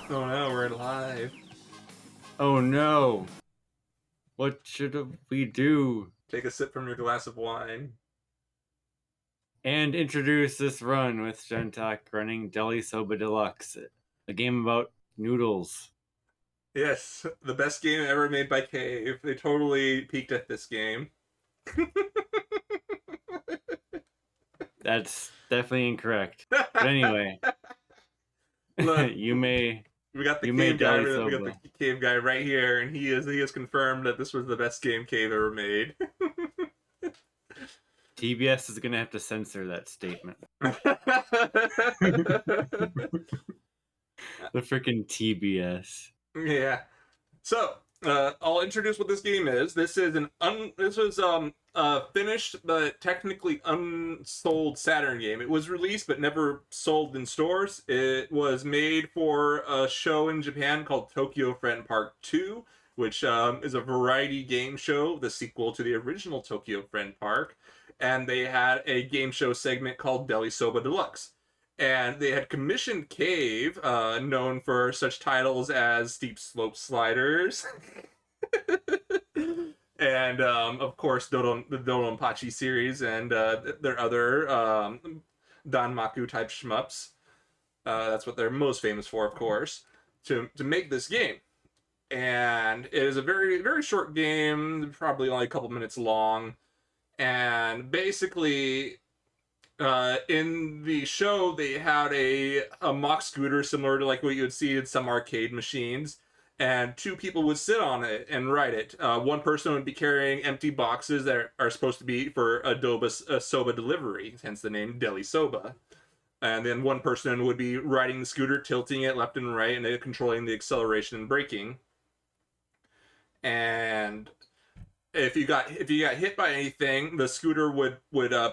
Oh no, we're live. Oh no! What should we do? Take a sip from your glass of wine. And introduce this run with Shentok running Delisoba Deluxe, a game about noodles. Yes, the best game ever made by Cave. They totally peaked at this game. That's definitely incorrect. But anyway, Look, you may we got the cave guy. We got the Delisoba. cave guy right here, and he has confirmed that this was the best game Cave ever made. TBS is gonna have to censor that statement. The freaking TBS. Yeah. So, I'll introduce what this game is. This is finished but technically unsold Saturn game. It was released but never sold in stores. It was made for a show in Japan called Tokyo Friend Park 2, which is a variety game show, the sequel to the original Tokyo Friend Park. And they had a game show segment called Delisoba Deluxe. And they had commissioned Cave, known for such titles as Steep Slope Sliders, and of course the Dodonpachi series and their other Danmaku type shmups. That's what they're most famous for, of course, to make this game. And it is a very, very short game, probably only a couple minutes long. And basically, in the show, they had a mock scooter similar to like what you would see in some arcade machines, and two people would sit on it and ride it. One person would be carrying empty boxes that are supposed to be for soba delivery, hence the name Delisoba. And then one person would be riding the scooter, tilting it left and right, and controlling the acceleration and braking. And if you got hit by anything, the scooter would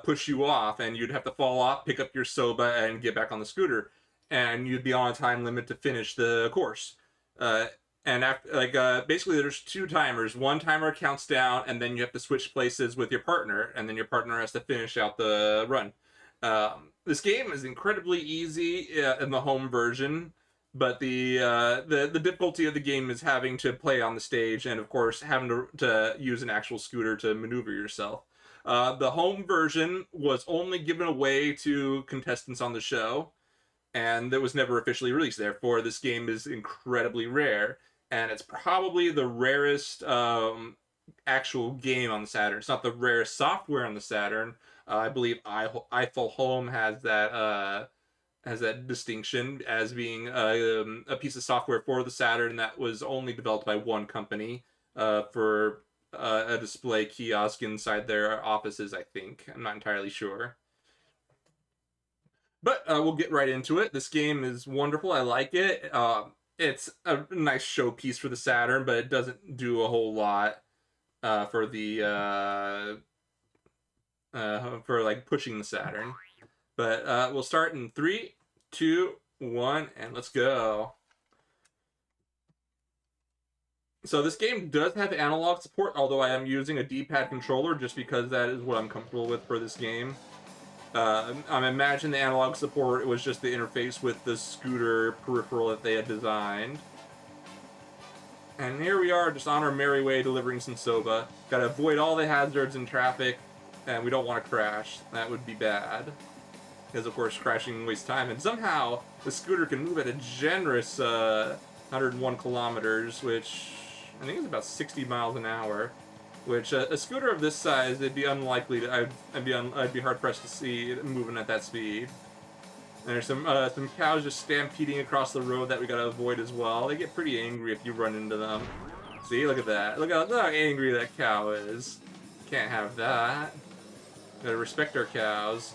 push you off, and you'd have to fall off, pick up your soba, and get back on the scooter, and you'd be on a time limit to finish the course. And after, basically, there's two timers. One timer counts down, and then you have to switch places with your partner, and then your partner has to finish out the run. This game is incredibly easy in the home version. But the difficulty of the game is having to play on the stage, and of course having to use an actual scooter to maneuver yourself. The home version was only given away to contestants on the show, and it was never officially released. Therefore, this game is incredibly rare, and it's probably the rarest actual game on the Saturn. It's not the rarest software on the Saturn. I believe Eiffel Home has that distinction as being a piece of software for the Saturn that was only developed by one company for a display kiosk inside their offices, I think. I'm not entirely sure. But we'll get right into it. This game is wonderful. I like it. It's a nice showpiece for the Saturn, but it doesn't do a whole lot for the for like pushing the Saturn. But we'll start in 3, 2, 1, and let's go. So this game does have analog support, although I am using a D-pad controller just because that is what I'm comfortable with for this game. I imagine the analog support was just the interface with the scooter peripheral that they had designed. And here we are, just on our merry way delivering some soba. Gotta avoid all the hazards in traffic, and we don't want to crash. That would be bad. Because, of course, crashing wastes time. And somehow, the scooter can move at a generous 101 kilometers, which I think is about 60 miles an hour. Which, a scooter of this size, it'd be unlikely to... I'd be hard-pressed to see it moving at that speed. And there's some cows just stampeding across the road that we gotta avoid as well. They get pretty angry if you run into them. See, look at that. Look how angry that cow is. Can't have that. Gotta respect our cows.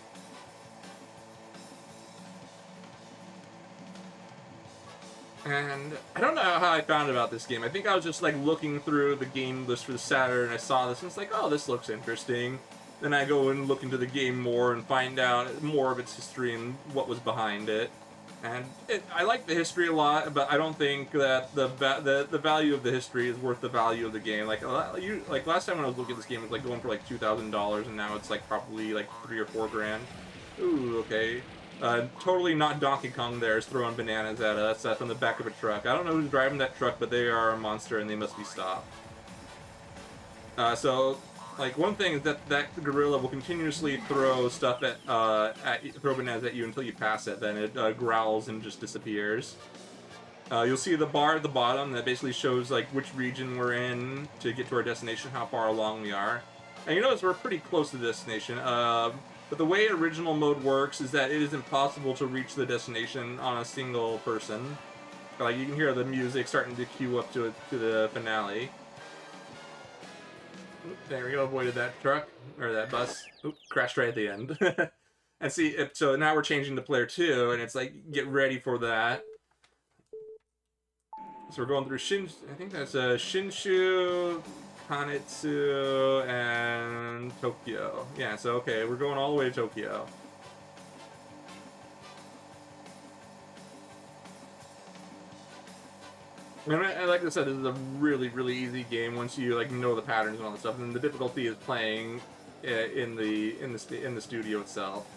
And I don't know how I found about this game. I think I was just like looking through the game list for the Saturn, and I saw this and it's like, oh, this looks interesting. Then I go and look into the game more and find out more of its history and what was behind it. And I like the history a lot, but I don't think that the value of the history is worth the value of the game. Like last time when I was looking at this game, it was like going for like $2,000, and now it's like probably like $3 or $4 grand. Ooh, okay. Totally not Donkey Kong there is throwing bananas at us from the back of a truck. I don't know who's driving that truck, but they are a monster and they must be stopped. So, like, one thing is that gorilla will continuously throw stuff throw bananas at you until you pass it. Then it growls and just disappears. You'll see the bar at the bottom that basically shows like which region we're in to get to our destination, how far along we are. And you notice we're pretty close to the destination. But the way original mode works is that it is impossible to reach the destination on a single person. Like, you can hear the music starting to queue up to the finale. There we go, avoided that truck, or that bus. Oop, crashed right at the end. And see, so now we're changing to player 2, and it's like, get ready for that. So we're going through I think that's Shinshu, Kanetsu, and Tokyo. Yeah, so okay, we're going all the way to Tokyo. And like I said, this is a really, really easy game once you like know the patterns and all that stuff. And the difficulty is playing in the studio itself.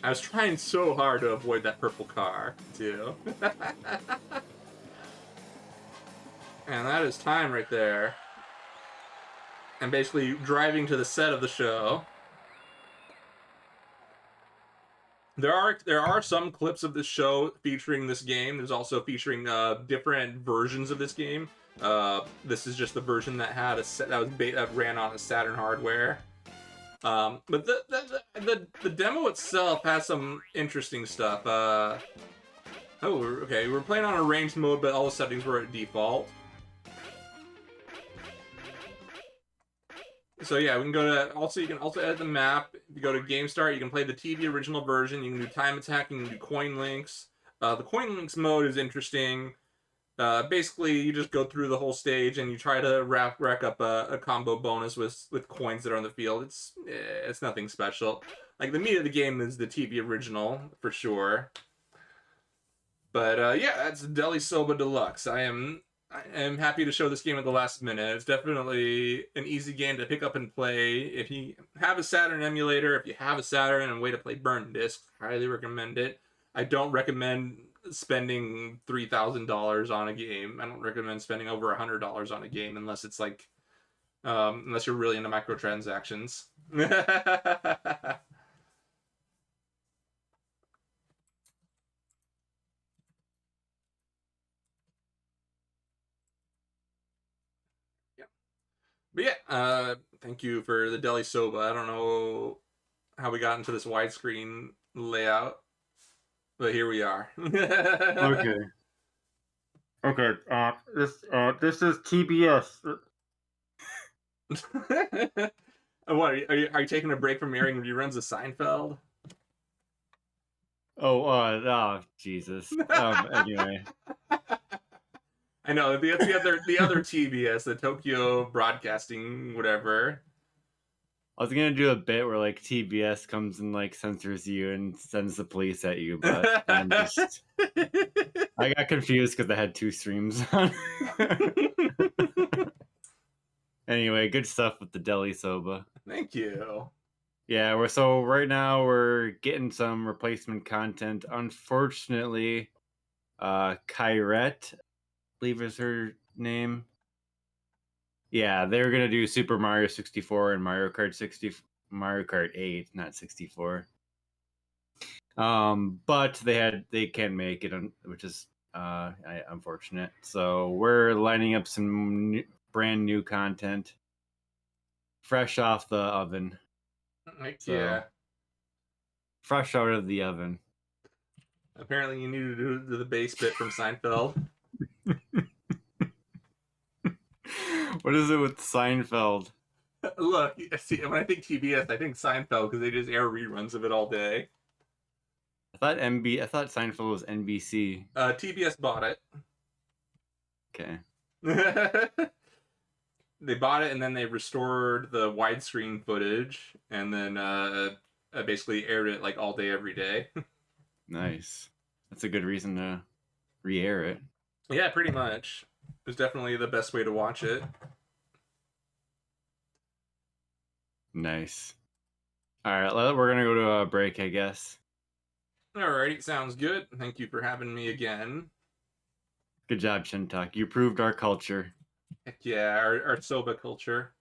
I was trying so hard to avoid that purple car too. And that is time right there. And basically driving to the set of the show. There are some clips of the show featuring this game. There's also featuring different versions of this game. This is just the version that had that ran on a Saturn hardware. But the demo itself has some interesting stuff. Okay, we're playing on arranged mode, but all the settings were at default. So yeah, we can go to you can also edit the map. If you go to Game Start, you can play the TV original version. You can do time attack. You can do coin links. The coin links mode is interesting. Basically, you just go through the whole stage and you try to rack up a combo bonus with coins that are on the field. It's nothing special. Like, the meat of the game is the TV original for sure. But yeah, that's Delisoba Deluxe. I am happy to show this game at the last minute. It's definitely an easy game to pick up and play. If you have a Saturn emulator, if you have a Saturn and a way to play burn discs, highly recommend it. I don't recommend spending $3,000 on a game. I don't recommend spending over $100 on a game unless it's like, unless you're really into microtransactions. But yeah, thank you for the Delisoba. I don't know how we got into this widescreen layout, but here we are. Okay. Okay. This is TBS. What are you taking a break from airing reruns of Seinfeld? Oh, Jesus. Anyway. I know the other TBS, the Tokyo Broadcasting, whatever. I was gonna do a bit where like TBS comes and like censors you and sends the police at you, but I got confused because I had two streams on. Anyway, good stuff with the Delisoba. Thank you. Yeah, right now we're getting some replacement content. Unfortunately, Kyrette, I believe is her name. Yeah, they're gonna do Super Mario 64 and Mario Kart 8, not 64. But they can't make it, which is unfortunate. So we're lining up some brand new content, fresh off the oven. Yeah. Fresh out of the oven. Apparently, you need to do the bass bit from Seinfeld. What is it with Seinfeld? Look, see, when I think TBS, I think Seinfeld because they just air reruns of it all day. I thought Seinfeld was NBC. TBS bought it. Okay. They bought it and then they restored the widescreen footage and then basically aired it like all day, every day. Nice. That's a good reason to re-air it. Yeah, pretty much. It was definitely the best way to watch it. Nice. All right, we're gonna go to a break, I guess. Alrighty, sounds good. Thank you for having me again. Good job, Shentok. You proved our culture. Heck yeah, our soba culture.